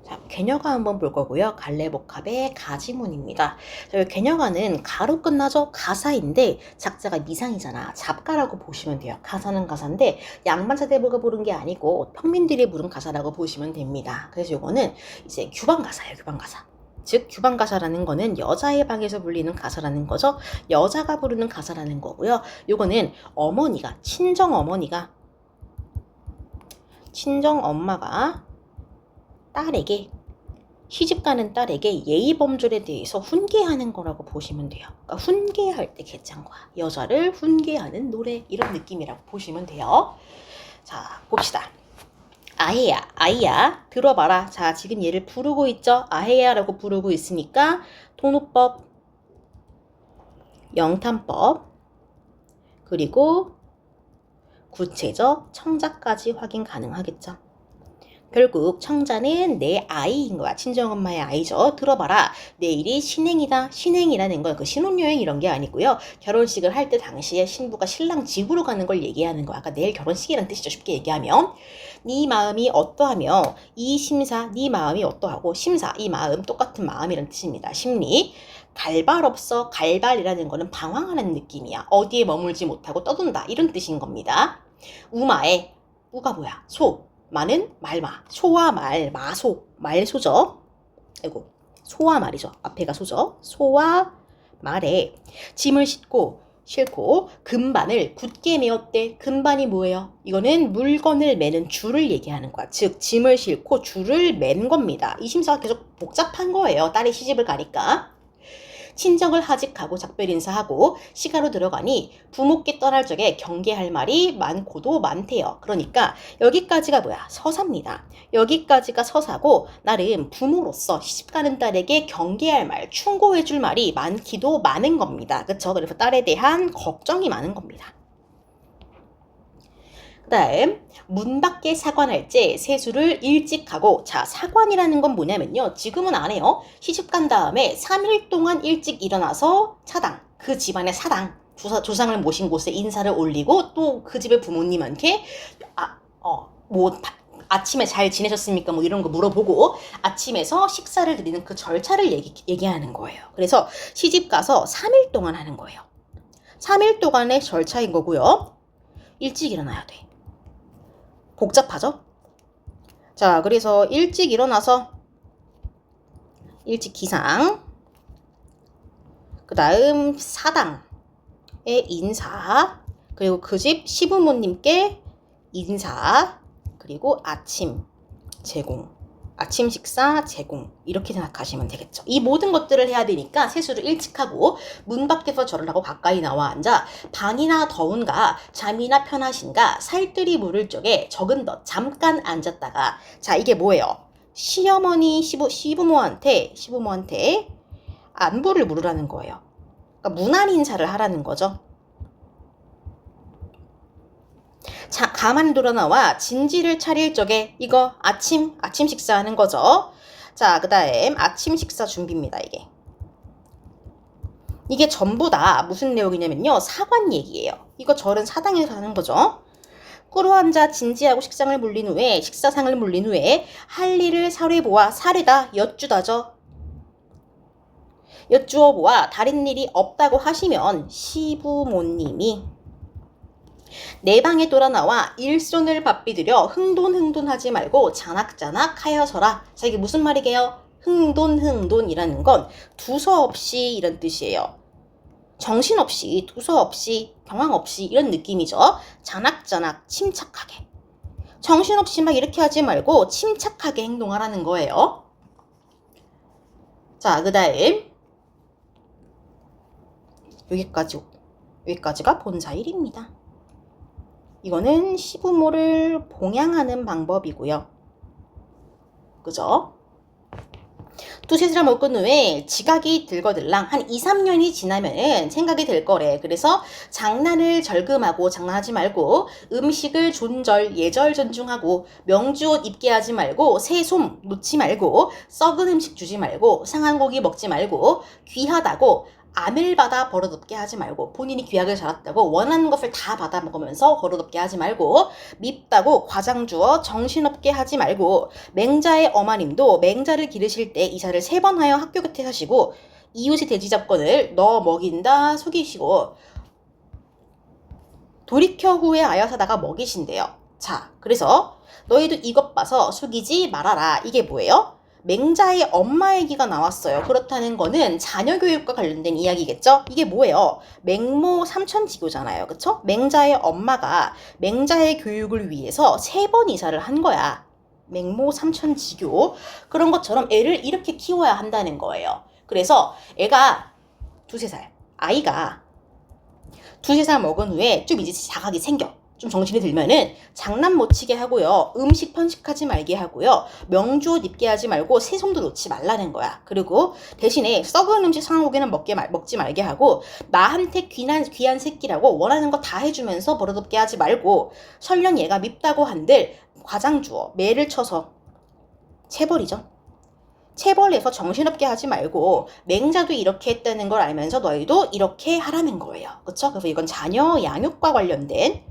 자, 개녀가 한번 볼 거고요. 갈래복합의 가지문입니다. 자, 이 개녀가는 가로 끝나죠? 가사인데 작자가 미상이잖아. 잡가라고 보시면 돼요. 가사는 가사인데 양반자대부가 부른 게 아니고 평민들이 부른 가사라고 보시면 됩니다. 그래서 이거는 이제 규방가사예요. 규방가사. 즉 규방가사라는 거는 여자의 방에서 불리는 가사라는 거죠. 여자가 부르는 가사라는 거고요. 이거는 어머니가 친정엄마가 딸에게 시집가는 딸에게 예의범절에 대해서 훈계하는 거라고 보시면 돼요. 그러니까 훈계할 때 개짱과 여자를 훈계하는 노래 이런 느낌이라고 보시면 돼요. 자, 봅시다. 아해야, 아이야, 들어봐라. 자, 지금 얘를 부르고 있죠? 아해야라고 부르고 있으니까 통호법, 영탄법, 그리고 구체적 청자까지 확인 가능하겠죠. 결국 청자는 내 아이인 거야. 친정엄마의 아이죠. 들어봐라. 내일이 신행이다. 신행이라는 건 그 신혼여행 이런 게 아니고요. 결혼식을 할 때 당시에 신부가 신랑 집으로 가는 걸 얘기하는 거야. 그러니까 내일 결혼식이라는 뜻이죠. 쉽게 얘기하면. 네 마음이 어떠하며 이 심사, 네 마음이 어떠하고 심사, 이 마음 똑같은 마음이라는 뜻입니다. 심리. 갈발 없어. 갈발이라는 거는 방황하는 느낌이야. 어디에 머물지 못하고 떠돈다. 이런 뜻인 겁니다. 우마에. 우가 뭐야? 소. 마는 말마, 소와 말, 마소, 말소죠. 아이고, 소와 말이죠. 앞에가 소죠. 소와 말에 짐을 싣고 금반을 굳게 메었대. 금반이 뭐예요? 이거는 물건을 매는 줄을 얘기하는 거야. 즉 짐을 싣고 줄을 맨 겁니다. 이 심사가 계속 복잡한 거예요. 딸이 시집을 가니까. 친정을 하직하고 작별 인사하고 시가로 들어가니 부모께 떠날 적에 경계할 말이 많고도 많대요. 그러니까 여기까지가 뭐야? 서사입니다. 여기까지가 서사고 나름 부모로서 시집가는 딸에게 경계할 말, 충고해줄 말이 많기도 많은 겁니다. 그쵸? 그래서 딸에 대한 걱정이 많은 겁니다. 그 다음 문 밖에 사관할제 세수를 일찍 하고, 자, 사관이라는 건 뭐냐면요, 지금은 안 해요. 시집간 다음에 3일 동안 일찍 일어나서 차당, 그 집안의 사당, 조상을 모신 곳에 인사를 올리고 또 그 집의 부모님한테 아침에 잘 지내셨습니까? 뭐 이런 거 물어보고 아침에서 식사를 드리는 그 절차를 얘기하는 거예요. 그래서 시집 가서 3일 동안 하는 거예요. 3일 동안의 절차인 거고요. 일찍 일어나야 돼. 복잡하죠? 자, 그래서 일찍 일어나서 일찍 기상, 그 다음 사당의 인사, 그리고 그 집 시부모님께 인사, 그리고 아침 제공, 아침 식사 제공, 이렇게 생각하시면 되겠죠. 이 모든 것들을 해야 되니까 세수를 일찍 하고 문 밖에서 절을 하고 가까이 나와 앉아 방이나 더운가 잠이나 편하신가 살뜰히 물을 적에 적은 덧 잠깐 앉았다가, 자, 이게 뭐예요? 시어머니 시부모한테 안부를 물으라는 거예요. 그러니까 문안 인사를 하라는 거죠. 자, 가만히 돌아나와 진지를 차릴 적에 이거 아침 식사하는 거죠. 자, 그 다음 아침 식사 준비입니다. 이게 전부 다 무슨 내용이냐면요, 사관 얘기예요. 이거 절은 사당에서 하는 거죠. 꿇어앉아 진지하고 식상을 물린 후에 식사상을 물린 후에 할 일을 사례보아, 사례다 여쭈다죠. 여쭈어 보아 다른 일이 없다고 하시면 시부모님이 내 방에 돌아나와 일손을 바삐들여 흥돈하지 말고 자낙자낙 하여서라. 자, 이게 무슨 말이게요? 흥돈이라는 건 두서없이 이런 뜻이에요. 정신없이, 두서없이, 경황없이 이런 느낌이죠. 자낙자낙, 침착하게. 정신없이 막 이렇게 하지 말고 침착하게 행동하라는 거예요. 자, 그 다음 여기까지가 본사일입니다. 이거는 시부모를 봉양하는 방법이고요. 그죠? 두세 사람 먹은 후에 지각이 들거들랑 한 2, 3년이 지나면은 생각이 들 거래. 그래서 장난을 절금하고 장난하지 말고 음식을 존절, 예절 존중하고 명주옷 입게 하지 말고 새솜 놓지 말고 썩은 음식 주지 말고 상한 고기 먹지 말고 귀하다고 안을 받아 버릇없게 하지 말고 본인이 귀하게 자랐다고 원하는 것을 다 받아 먹으면서 버릇없게 하지 말고 밉다고 과장 주어 정신없게 하지 말고 맹자의 어머님도 맹자를 기르실 때 이사를 3번 하여 학교 곁에 사시고 이웃의 돼지 잡권을 너 먹인다 속이시고 돌이켜 후에 하여 사다가 먹이신대요. 자, 그래서 너희도 이것 봐서 속이지 말아라. 이게 뭐예요? 맹자의 엄마 얘기가 나왔어요. 그렇다는 거는 자녀 교육과 관련된 이야기겠죠? 이게 뭐예요? 맹모 삼천지교잖아요. 그쵸? 맹자의 엄마가 맹자의 교육을 위해서 3번 이사를 한 거야. 맹모 삼천지교. 그런 것처럼 애를 이렇게 키워야 한다는 거예요. 그래서 애가 2-3살, 아이가 2-3살 먹은 후에 좀 이제 자각이 생겨. 좀 정신이 들면은 장난 못 치게 하고요. 음식 편식하지 말게 하고요. 명주옷 입게 하지 말고 새솜도 놓지 말라는 거야. 그리고 대신에 썩은 음식 상한 고기는 먹지 말게 하고 나한테 귀한 새끼라고 원하는 거 다 해주면서 버릇없게 하지 말고 설령 얘가 밉다고 한들 과장 주어 매를 쳐서 체벌이죠. 체벌해서 정신없게 하지 말고 맹자도 이렇게 했다는 걸 알면서 너희도 이렇게 하라는 거예요. 그쵸? 그래서 이건 자녀 양육과 관련된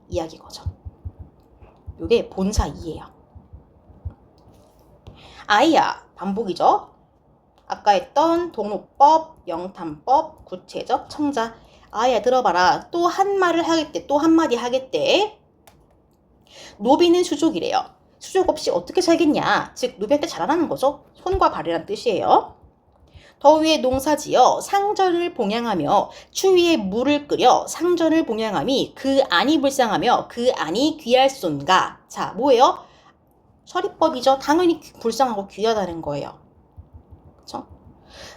이야기거죠. 이게 본사 2예요. 아이야, 반복이죠. 아까 했던 동호법, 영탐법, 구체적, 청자. 아이야 들어봐라. 또 한 말을 하겠대. 또 한마디 하겠대. 노비는 수족이래요. 수족 없이 어떻게 살겠냐. 즉 노비한테 잘하라는 거죠. 손과 발이란 뜻이에요. 더위에 농사지어 상전을 봉양하며 추위에 물을 끓여 상전을 봉양함이 그 안이 불쌍하며 그 안이 귀할손가. 자, 뭐예요? 서리법이죠. 당연히 불쌍하고 귀하다는 거예요. 그쵸?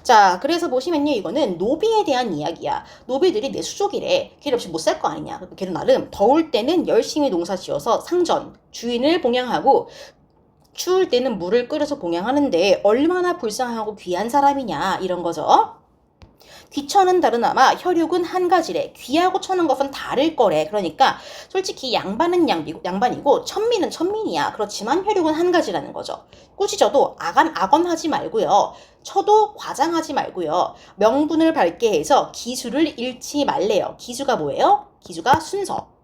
자, 그래서 보시면요. 이거는 노비에 대한 이야기야. 노비들이 내 수족이래. 걔 없이 못 살 거 아니냐. 걔는 나름 더울 때는 열심히 농사 지어서 상전, 주인을 봉양하고 추울 때는 물을 끓여서 봉양하는데 얼마나 불쌍하고 귀한 사람이냐 이런 거죠. 귀천은 다르나마 혈육은 한 가지래. 귀하고 천한 것은 다를 거래. 그러니까 솔직히 양반은 양반이고 천민은 천민이야. 그렇지만 혈육은 한 가지라는 거죠. 꾸짖어도 악언하지 말고요. 쳐도 과장하지 말고요. 명분을 밝게 해서 기수를 잃지 말래요. 기수가 뭐예요? 기수가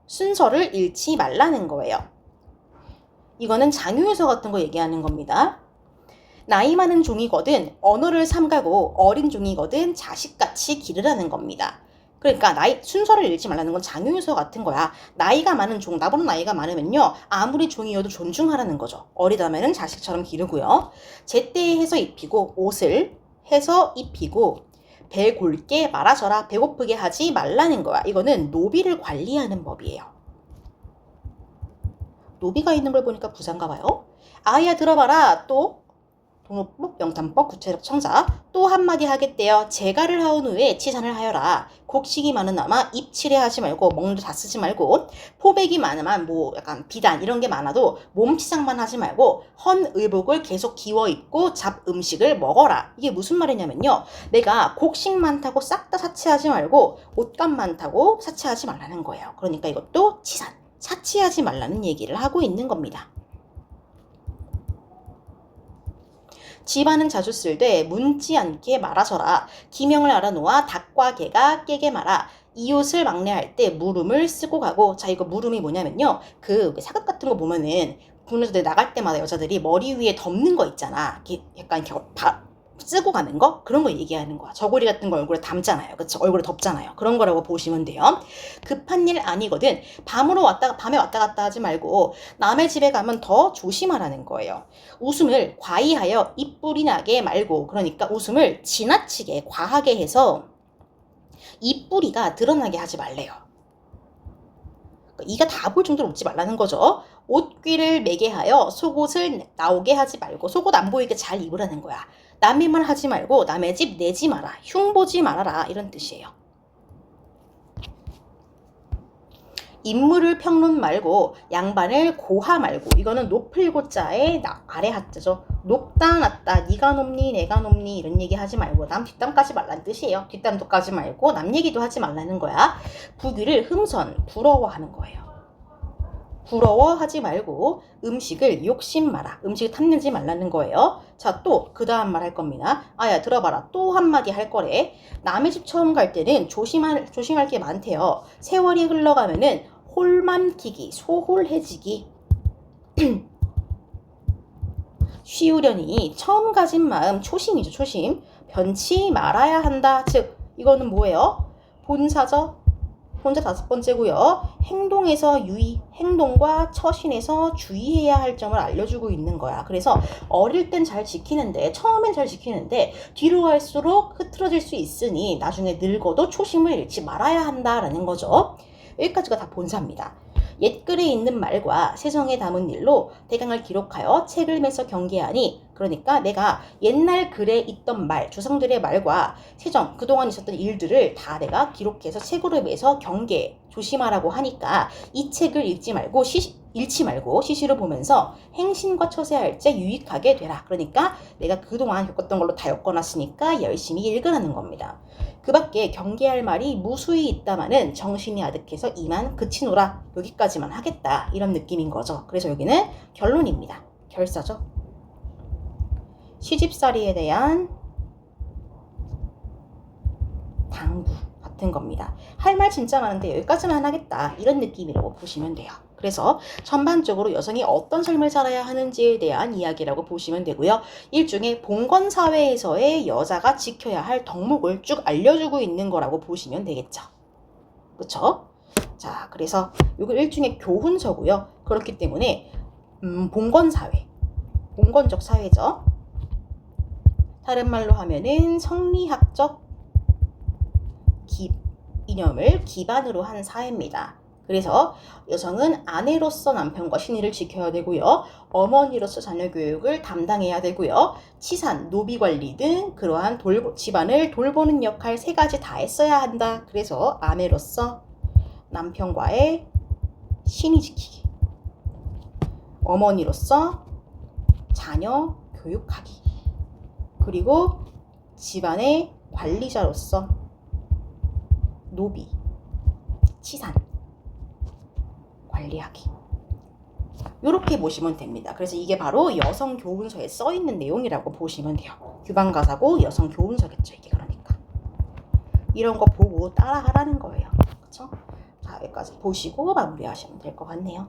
순서를 잃지 말라는 거예요. 이거는 장유유서 같은 거 얘기하는 겁니다. 나이 많은 종이거든 언어를 삼가고 어린 종이거든 자식같이 기르라는 겁니다. 그러니까 순서를 잃지 말라는 건 장유유서 같은 거야. 나이가 많은 종, 나보다 나이가 많으면요. 아무리 종이어도 존중하라는 거죠. 어리다면은 자식처럼 기르고요. 제때에 해서 입히고 옷을 해서 입히고 배 골게 말아서라 배고프게 하지 말라는 거야. 이거는 노비를 관리하는 법이에요. 노비가 있는 걸 보니까 부자인가 봐요. 아이야 들어봐라. 또 동호법, 영탐법, 구체적 청자. 또 한마디 하겠대요. 재가를 하온 후에 치산을 하여라. 곡식이 많으나마 입칠해 하지 말고 멍도 다 쓰지 말고 포백이 많으면 뭐 약간 비단 이런 게 많아도 몸치장만 하지 말고 헌 의복을 계속 기워 입고 잡 음식을 먹어라. 이게 무슨 말이냐면요. 내가 곡식 많다고 싹 다 사치하지 말고 옷감 많다고 사치하지 말라는 거예요. 그러니까 이것도 치산. 사치하지 말라는 얘기를 하고 있는 겁니다. 집안은 자주 쓸되 문지 않게 말아서라. 기명을 알아놓아 닭과 개가 깨게 말아. 이웃을 막내할 때 물음을 쓰고 가고. 자, 이거 물음이 뭐냐면요. 그 사극 같은 거 보면은 국내에서 나갈 때마다 여자들이 머리 위에 덮는 거 있잖아. 약간 이렇게 쓰고 가는 거? 그런 거 얘기하는 거야. 저고리 같은 거 얼굴에 담잖아요. 그쵸? 얼굴에 덮잖아요. 그런 거라고 보시면 돼요. 급한 일 아니거든. 밤에 왔다 갔다 하지 말고 남의 집에 가면 더 조심하라는 거예요. 웃음을 과히하여 입불이 나게 말고, 그러니까 웃음을 지나치게 과하게 해서 입뿌리가 드러나게 하지 말래요. 이가 다 보일 정도로 웃지 말라는 거죠. 옷귀를 매게 하여 속옷을 나오게 하지 말고 속옷 안 보이게 잘 입으라는 거야. 남의 말 하지 말고 남의 집 내지 마라. 흉보지 말아라. 이런 뜻이에요. 인물을 평론 말고 양반을 고하 말고. 이거는 높을 고자에 아래 하자죠. 높다 낮다 네가 높니 내가 높니 이런 얘기 하지 말고 남 뒷담 까지 말라는 뜻이에요. 뒷담도 까지 말고 남 얘기도 하지 말라는 거야. 부귀를 흠선 부러워하는 거예요. 부러워하지 말고 음식을 욕심 마라. 음식을 탐내지 말라는 거예요. 자, 또 그 다음 말 할 겁니다. 아야 들어봐라. 또 한마디 할 거래. 남의 집 처음 갈 때는 조심할 게 많대요. 세월이 흘러가면은 홀만키기, 소홀해지기 쉬우려니 처음 가진 마음 초심이죠. 초심. 변치 말아야 한다. 즉 이거는 뭐예요? 본사죠. 본사 5번째고요. 행동에서 유의, 행동과 처신에서 주의해야 할 점을 알려주고 있는 거야. 그래서 어릴 땐 잘 지키는데, 처음엔 잘 지키는데 뒤로 갈수록 흐트러질 수 있으니 나중에 늙어도 초심을 잃지 말아야 한다라는 거죠. 여기까지가 다 본사입니다. 옛글에 있는 말과 세성에 담은 일로 대강을 기록하여 책을 매서 경계하니, 그러니까 내가 옛날 글에 있던 말, 조상들의 말과 세정, 그동안 있었던 일들을 다 내가 기록해서 책으로 매서 경계, 조심하라고 하니까 이 책을 읽지 말고 시시를 보면서 행신과 처세할 때 유익하게 되라. 그러니까 내가 그동안 겪었던 걸로 다 엮어놨으니까 열심히 읽으라는 겁니다. 그 밖에 경계할 말이 무수히 있다마는 정신이 아득해서 이만 그치노라. 여기까지만 하겠다. 이런 느낌인 거죠. 그래서 여기는 결론입니다. 결사죠. 시집살이에 대한 당부 같은 겁니다. 할 말 진짜 많은데 여기까지만 하겠다. 이런 느낌이라고 보시면 돼요. 그래서 전반적으로 여성이 어떤 삶을 살아야 하는지에 대한 이야기라고 보시면 되고요. 일종의 봉건사회에서의 여자가 지켜야 할 덕목을 쭉 알려주고 있는 거라고 보시면 되겠죠. 그쵸? 자, 그래서 이거 일종의 교훈서고요. 그렇기 때문에 봉건사회, 봉건적 사회죠. 다른 말로 하면은 성리학적 이념을 기반으로 한 사회입니다. 그래서 여성은 아내로서 남편과 신의를 지켜야 되고요. 어머니로서 자녀 교육을 담당해야 되고요. 치산, 노비 관리 등 그러한 집안을 돌보는 역할 3가지 다 했어야 한다. 그래서 아내로서 남편과의 신의 지키기, 어머니로서 자녀 교육하기, 그리고 집안의 관리자로서 노비, 치산 관리하기. 이렇게 보시면 됩니다. 그래서 이게 바로 여성 교훈서에 써 있는 내용이라고 보시면 돼요. 규방가사고 여성 교훈서겠죠, 이게. 그러니까 이런 거 보고 따라하라는 거예요. 그렇죠? 자, 여기까지 보시고 마무리하시면 될 것 같네요.